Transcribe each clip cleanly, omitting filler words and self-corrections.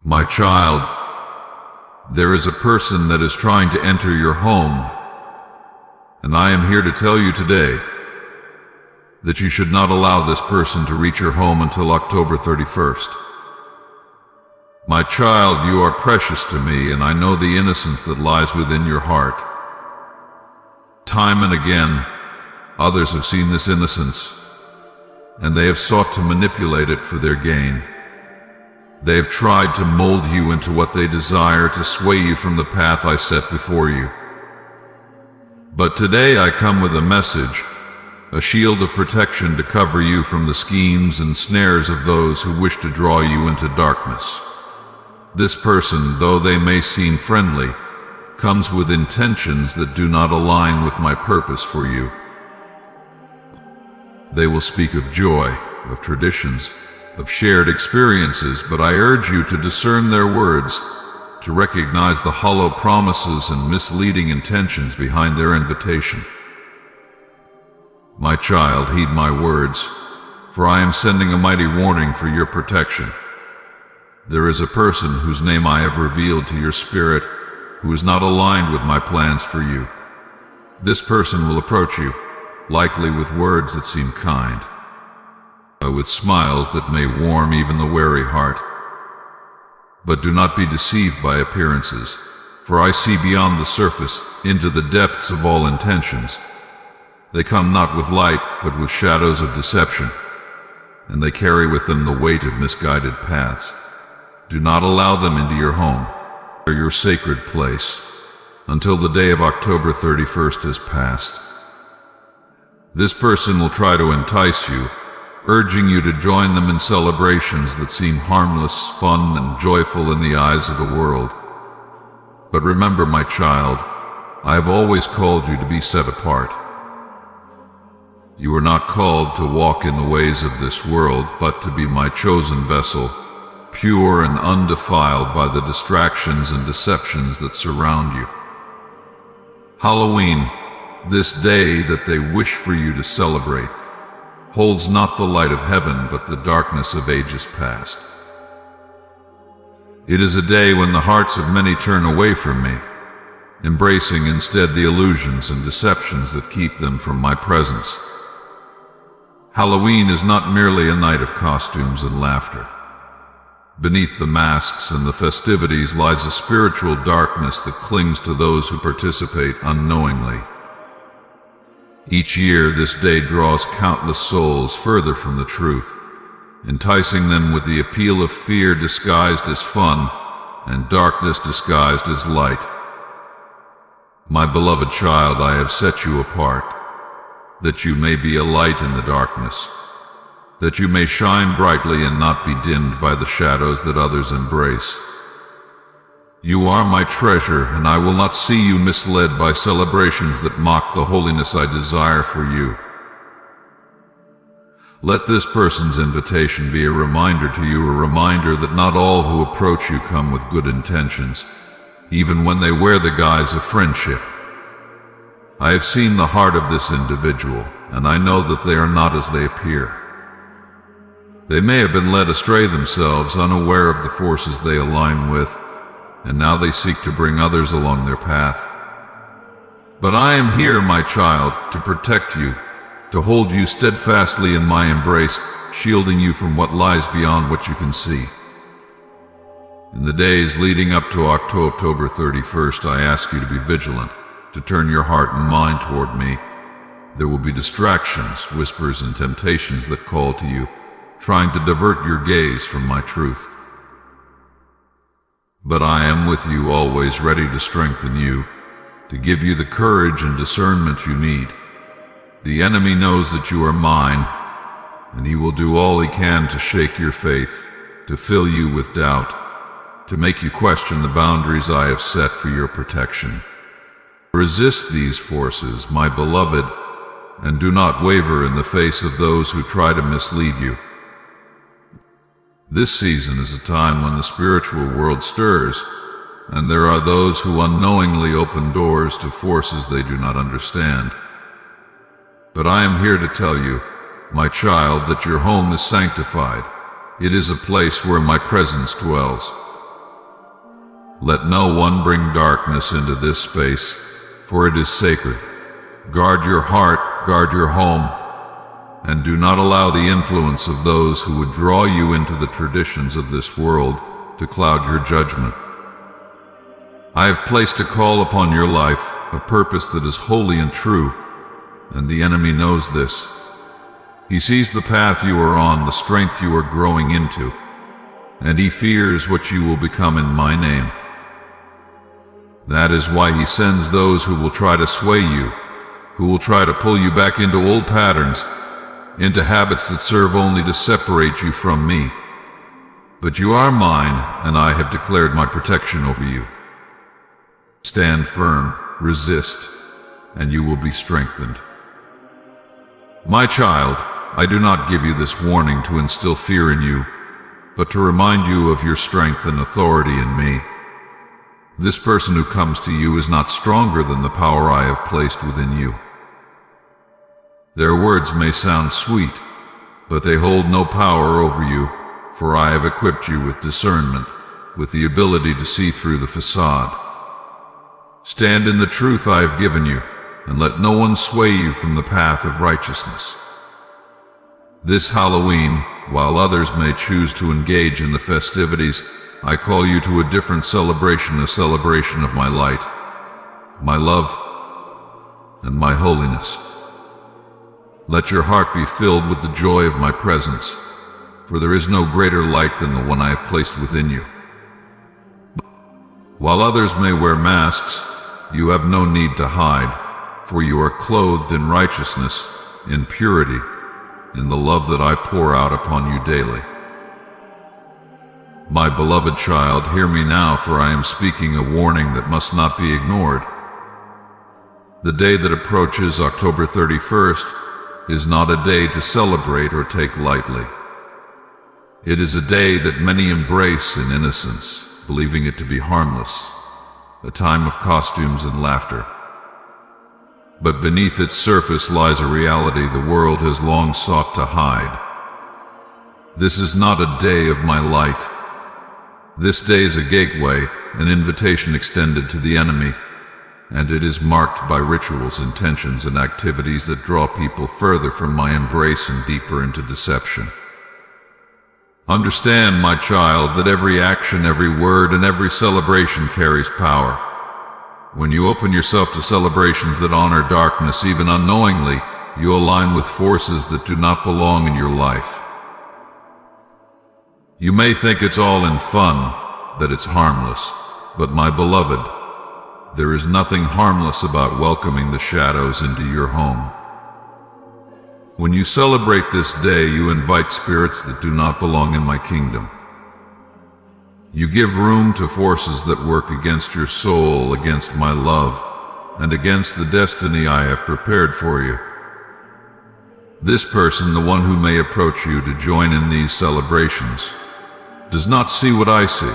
My child, there is a person that is trying to enter your home, and I am here to tell you today that you should not allow this person to reach your home until October 31st. My child, you are precious to me, and I know the innocence that lies within your heart. Time and again, others have seen this innocence, and they have sought to manipulate it for their gain. They have tried to mold you into what they desire, to sway you from the path I set before you. But today I come with a message, a shield of protection to cover you from the schemes and snares of those who wish to draw you into darkness. This person, though they may seem friendly, comes with intentions that do not align with my purpose for you. They will speak of joy, of traditions, of shared experiences, but I urge you to discern their words, to recognize the hollow promises and misleading intentions behind their invitation. My child, heed my words, for I am sending a mighty warning for your protection. There is a person whose name I have revealed to your spirit, who is not aligned with my plans for you. This person will approach you, likely with words that seem kind, with smiles that may warm even the wary heart. But do not be deceived by appearances, for I see beyond the surface, into the depths of all intentions. They come not with light, but with shadows of deception, and they carry with them the weight of misguided paths. Do not allow them into your home, or your sacred place, until the day of October 31st has passed. This person will try to entice you, urging you to join them in celebrations that seem harmless, fun, and joyful in the eyes of the world. But remember, my child, I have always called you to be set apart. You are not called to walk in the ways of this world, but to be my chosen vessel, pure and undefiled by the distractions and deceptions that surround you. Halloween, this day that they wish for you to celebrate, holds not the light of heaven, but the darkness of ages past. It is a day when the hearts of many turn away from me, embracing instead the illusions and deceptions that keep them from my presence. Halloween is not merely a night of costumes and laughter. Beneath the masks and the festivities lies a spiritual darkness that clings to those who participate unknowingly. Each year, this day draws countless souls further from the truth, enticing them with the appeal of fear disguised as fun and darkness disguised as light. My beloved child, I have set you apart, that you may be a light in the darkness, that you may shine brightly and not be dimmed by the shadows that others embrace. You are my treasure, and I will not see you misled by celebrations that mock the holiness I desire for you. Let this person's invitation be a reminder to you, a reminder that not all who approach you come with good intentions, even when they wear the guise of friendship. I have seen the heart of this individual, and I know that they are not as they appear. They may have been led astray themselves, unaware of the forces they align with, and now they seek to bring others along their path. But I am here, my child, to protect you, to hold you steadfastly in my embrace, shielding you from what lies beyond what you can see. In the days leading up to October 31st, I ask you to be vigilant, to turn your heart and mind toward me. There will be distractions, whispers, and temptations that call to you, trying to divert your gaze from my truth. But I am with you always, ready to strengthen you, to give you the courage and discernment you need. The enemy knows that you are mine, and he will do all he can to shake your faith, to fill you with doubt, to make you question the boundaries I have set for your protection. Resist these forces, my beloved, and do not waver in the face of those who try to mislead you. This season is a time when the spiritual world stirs, and there are those who unknowingly open doors to forces they do not understand. But I am here to tell you, my child, that your home is sanctified. It is a place where my presence dwells. Let no one bring darkness into this space, for it is sacred. Guard your heart, guard your home, and do not allow the influence of those who would draw you into the traditions of this world to cloud your judgment. I have placed a call upon your life, a purpose that is holy and true, and the enemy knows this. He sees the path you are on, the strength you are growing into, and he fears what you will become in my name. That is why he sends those who will try to sway you, who will try to pull you back into old patterns, into habits that serve only to separate you from me. But you are mine, and I have declared my protection over you. Stand firm, resist, and you will be strengthened. My child, I do not give you this warning to instill fear in you, but to remind you of your strength and authority in me. This person who comes to you is not stronger than the power I have placed within you. Their words may sound sweet, but they hold no power over you, for I have equipped you with discernment, with the ability to see through the facade. Stand in the truth I have given you, and let no one sway you from the path of righteousness. This Halloween, while others may choose to engage in the festivities, I call you to a different celebration, a celebration of my light, my love, and my holiness. Let your heart be filled with the joy of my presence, for there is no greater light than the one I have placed within you. While others may wear masks, you have no need to hide, for you are clothed in righteousness, in purity, in the love that I pour out upon you daily. My beloved child, hear me now, for I am speaking a warning that must not be ignored. The day that approaches, October 31st, is not a day to celebrate or take lightly. It is a day that many embrace in innocence, believing it to be harmless, a time of costumes and laughter. But beneath its surface lies a reality the world has long sought to hide. This is not a day of my light. This day is a gateway, an invitation extended to the enemy, and it is marked by rituals, intentions, and activities that draw people further from my embrace and deeper into deception. Understand, my child, that every action, every word, and every celebration carries power. When you open yourself to celebrations that honor darkness, even unknowingly, you align with forces that do not belong in your life. You may think it's all in fun, that it's harmless, but my beloved, there is nothing harmless about welcoming the shadows into your home. When you celebrate this day, you invite spirits that do not belong in my kingdom. You give room to forces that work against your soul, against my love, and against the destiny I have prepared for you. This person, the one who may approach you to join in these celebrations, does not see what I see.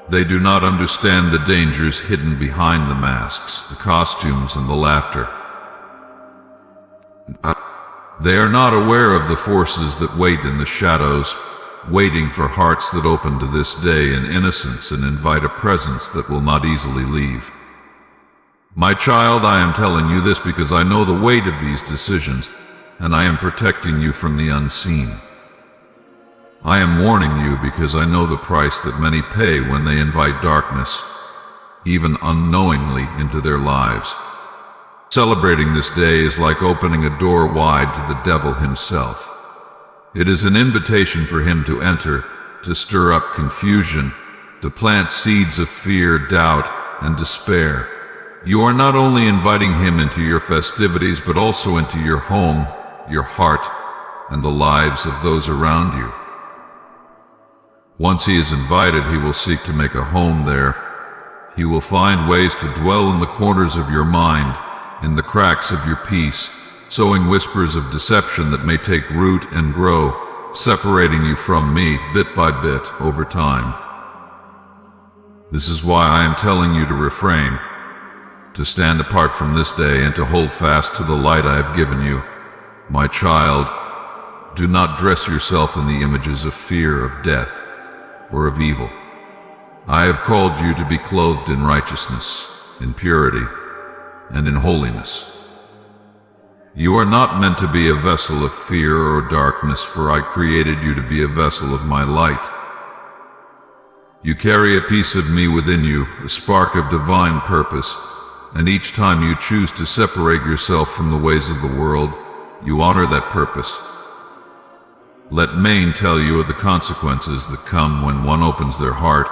They do not understand the dangers hidden behind the masks, the costumes, and the laughter. They are not aware of the forces that wait in the shadows, waiting for hearts that open to this day in innocence and invite a presence that will not easily leave. My child, I am telling you this because I know the weight of these decisions, and I am protecting you from the unseen. I am warning you because I know the price that many pay when they invite darkness, even unknowingly, into their lives. Celebrating this day is like opening a door wide to the devil himself. It is an invitation for him to enter, to stir up confusion, to plant seeds of fear, doubt, and despair. You are not only inviting him into your festivities, but also into your home, your heart, and the lives of those around you. Once he is invited, he will seek to make a home there. He will find ways to dwell in the corners of your mind, in the cracks of your peace, sowing whispers of deception that may take root and grow, separating you from me bit by bit over time. This is why I am telling you to refrain, to stand apart from this day and to hold fast to the light I have given you. My child, do not dress yourself in the images of fear, of death, or of evil. I have called you to be clothed in righteousness, in purity, and in holiness. You are not meant to be a vessel of fear or darkness, for I created you to be a vessel of my light. You carry a piece of me within you, a spark of divine purpose, and each time you choose to separate yourself from the ways of the world, you honor that purpose. Let Maine tell you of the consequences that come when one opens their heart,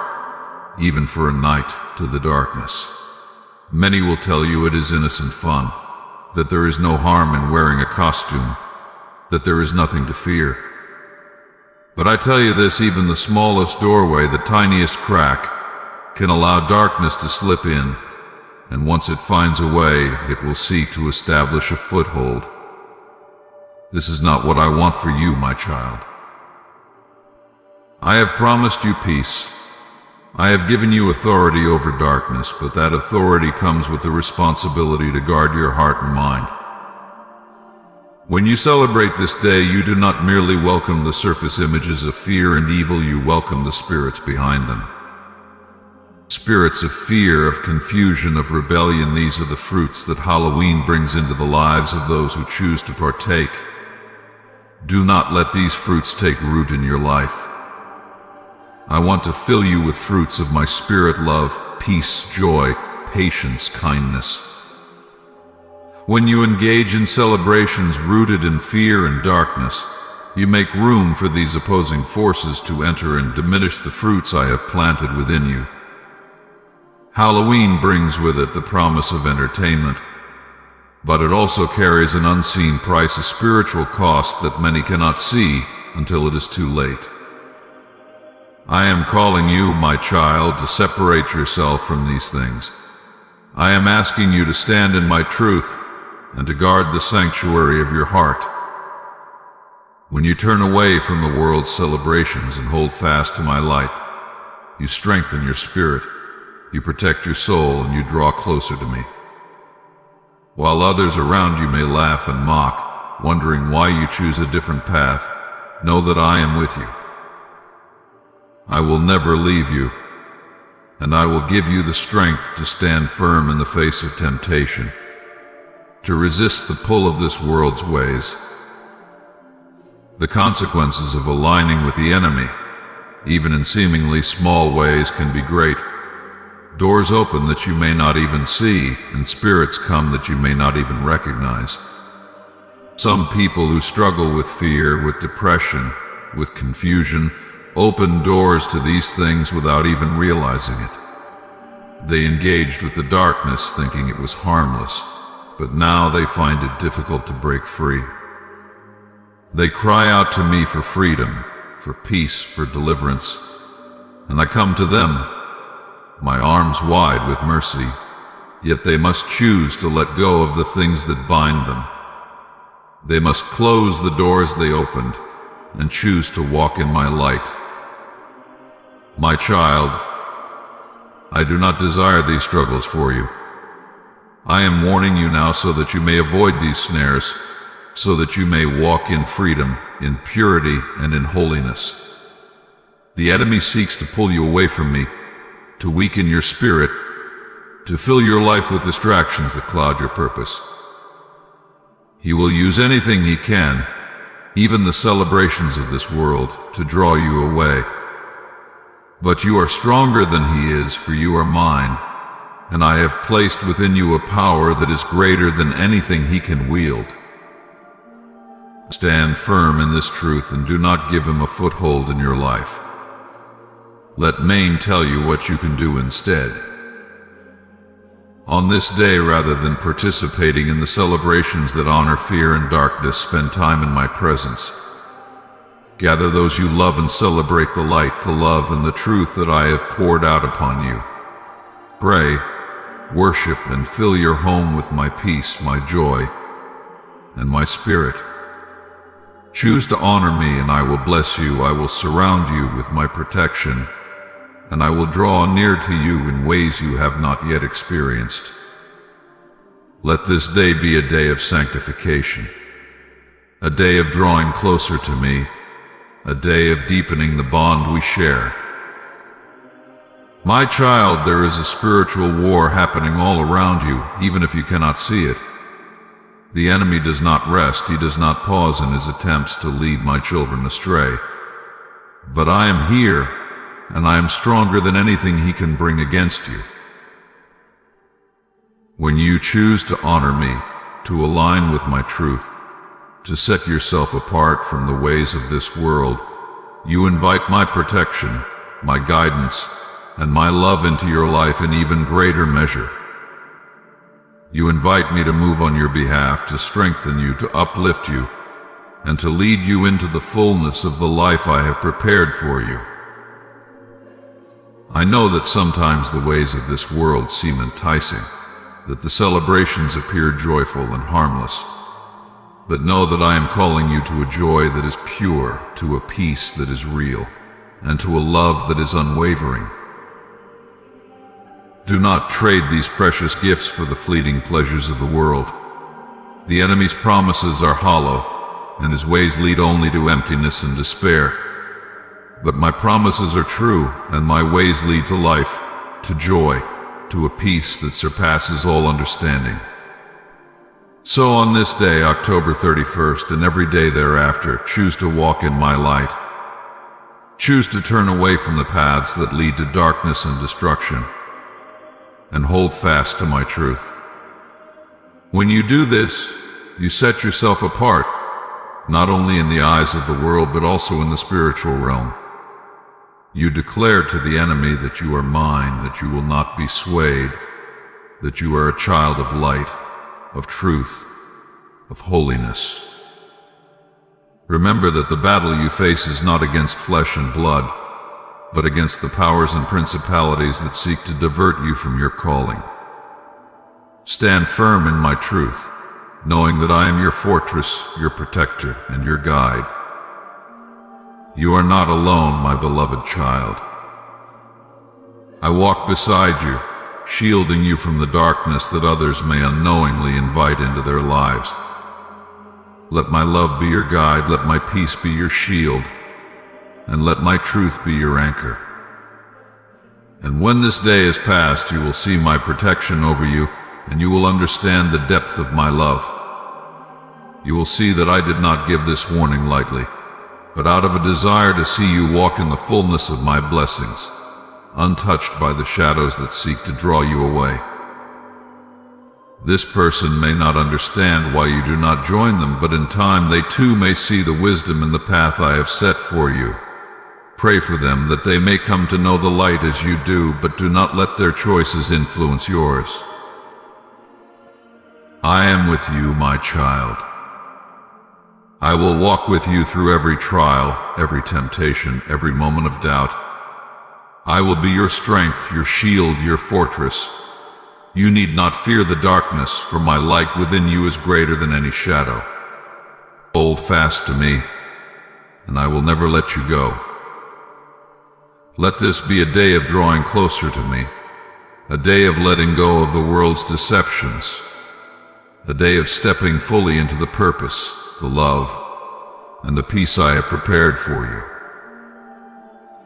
even for a night, to the darkness. Many will tell you it is innocent fun, that there is no harm in wearing a costume, that there is nothing to fear. But I tell you this, even the smallest doorway, the tiniest crack, can allow darkness to slip in, and once it finds a way, it will seek to establish a foothold. This is not what I want for you, my child. I have promised you peace. I have given you authority over darkness, but that authority comes with the responsibility to guard your heart and mind. When you celebrate this day, you do not merely welcome the surface images of fear and evil, you welcome the spirits behind them. Spirits of fear, of confusion, of rebellion, these are the fruits that Halloween brings into the lives of those who choose to partake. Do not let these fruits take root in your life. I want to fill you with fruits of my spirit: love, peace, joy, patience, kindness. When you engage in celebrations rooted in fear and darkness, you make room for these opposing forces to enter and diminish the fruits I have planted within you. Halloween brings with it the promise of entertainment, but it also carries an unseen price, a spiritual cost that many cannot see until it is too late. I am calling you, my child, to separate yourself from these things. I am asking you to stand in my truth and to guard the sanctuary of your heart. When you turn away from the world's celebrations and hold fast to my light, you strengthen your spirit, you protect your soul, and you draw closer to me. While others around you may laugh and mock, wondering why you choose a different path, know that I am with you. I will never leave you, and I will give you the strength to stand firm in the face of temptation, to resist the pull of this world's ways. The consequences of aligning with the enemy, even in seemingly small ways, can be great. Doors open that you may not even see, and spirits come that you may not even recognize. Some people who struggle with fear, with depression, with confusion, open doors to these things without even realizing it. They engaged with the darkness thinking it was harmless, but now they find it difficult to break free. They cry out to me for freedom, for peace, for deliverance, and I come to them, my arms wide with mercy, yet they must choose to let go of the things that bind them. They must close the doors they opened and choose to walk in my light. My child, I do not desire these struggles for you. I am warning you now so that you may avoid these snares, so that you may walk in freedom, in purity, and in holiness. The enemy seeks to pull you away from me, to weaken your spirit, to fill your life with distractions that cloud your purpose. He will use anything he can, even the celebrations of this world, to draw you away. But you are stronger than he is, for you are mine, and I have placed within you a power that is greater than anything he can wield. Stand firm in this truth and do not give him a foothold in your life. Let Maine tell you what you can do instead. On this day, rather than participating in the celebrations that honor fear and darkness, spend time in my presence. Gather those you love and celebrate the light, the love, and the truth that I have poured out upon you. Pray, worship, and fill your home with my peace, my joy, and my spirit. Choose to honor me, and I will bless you. I will surround you with my protection, and I will draw near to you in ways you have not yet experienced. Let this day be a day of sanctification, a day of drawing closer to me, a day of deepening the bond we share. My child, there is a spiritual war happening all around you, even if you cannot see it. The enemy does not rest, he does not pause in his attempts to lead my children astray. But I am here, and I am stronger than anything he can bring against you. When you choose to honor me, to align with my truth, to set yourself apart from the ways of this world, you invite my protection, my guidance, and my love into your life in even greater measure. You invite me to move on your behalf, to strengthen you, to uplift you, and to lead you into the fullness of the life I have prepared for you. I know that sometimes the ways of this world seem enticing, that the celebrations appear joyful and harmless, but know that I am calling you to a joy that is pure, to a peace that is real, and to a love that is unwavering. Do not trade these precious gifts for the fleeting pleasures of the world. The enemy's promises are hollow, and his ways lead only to emptiness and despair. But my promises are true, and my ways lead to life, to joy, to a peace that surpasses all understanding. So on this day, October 31st, and every day thereafter, choose to walk in my light. Choose to turn away from the paths that lead to darkness and destruction, and hold fast to my truth. When you do this, you set yourself apart, not only in the eyes of the world but also in the spiritual realm. You declare to the enemy that you are mine, that you will not be swayed, that you are a child of light, of truth, of holiness. Remember that the battle you face is not against flesh and blood, but against the powers and principalities that seek to divert you from your calling. Stand firm in my truth, knowing that I am your fortress, your protector, and your guide. You are not alone, my beloved child. I walk beside you, shielding you from the darkness that others may unknowingly invite into their lives. Let my love be your guide, let my peace be your shield, and let my truth be your anchor. And when this day is past, you will see my protection over you, and you will understand the depth of my love. You will see that I did not give this warning lightly, but out of a desire to see you walk in the fullness of my blessings, untouched by the shadows that seek to draw you away. This person may not understand why you do not join them, but in time they too may see the wisdom in the path I have set for you. Pray for them that they may come to know the light as you do, but do not let their choices influence yours. I am with you, my child. I will walk with you through every trial, every temptation, every moment of doubt. I will be your strength, your shield, your fortress. You need not fear the darkness, for my light within you is greater than any shadow. Hold fast to me, and I will never let you go. Let this be a day of drawing closer to me, a day of letting go of the world's deceptions, a day of stepping fully into the purpose, the love, and the peace I have prepared for you.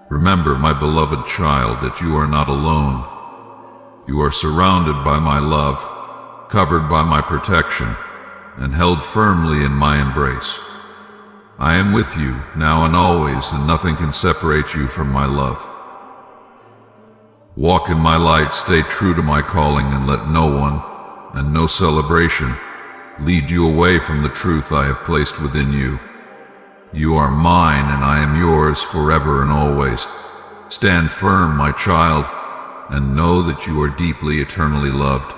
Remember, my beloved child, that you are not alone. You are surrounded by my love, covered by my protection, and held firmly in my embrace. I am with you, now and always, and nothing can separate you from my love. Walk in my light, stay true to my calling, and let no one, and no celebration, lead you away from the truth I have placed within you. You are mine, and I am yours forever and always. Stand firm, my child, and know that you are deeply, eternally loved.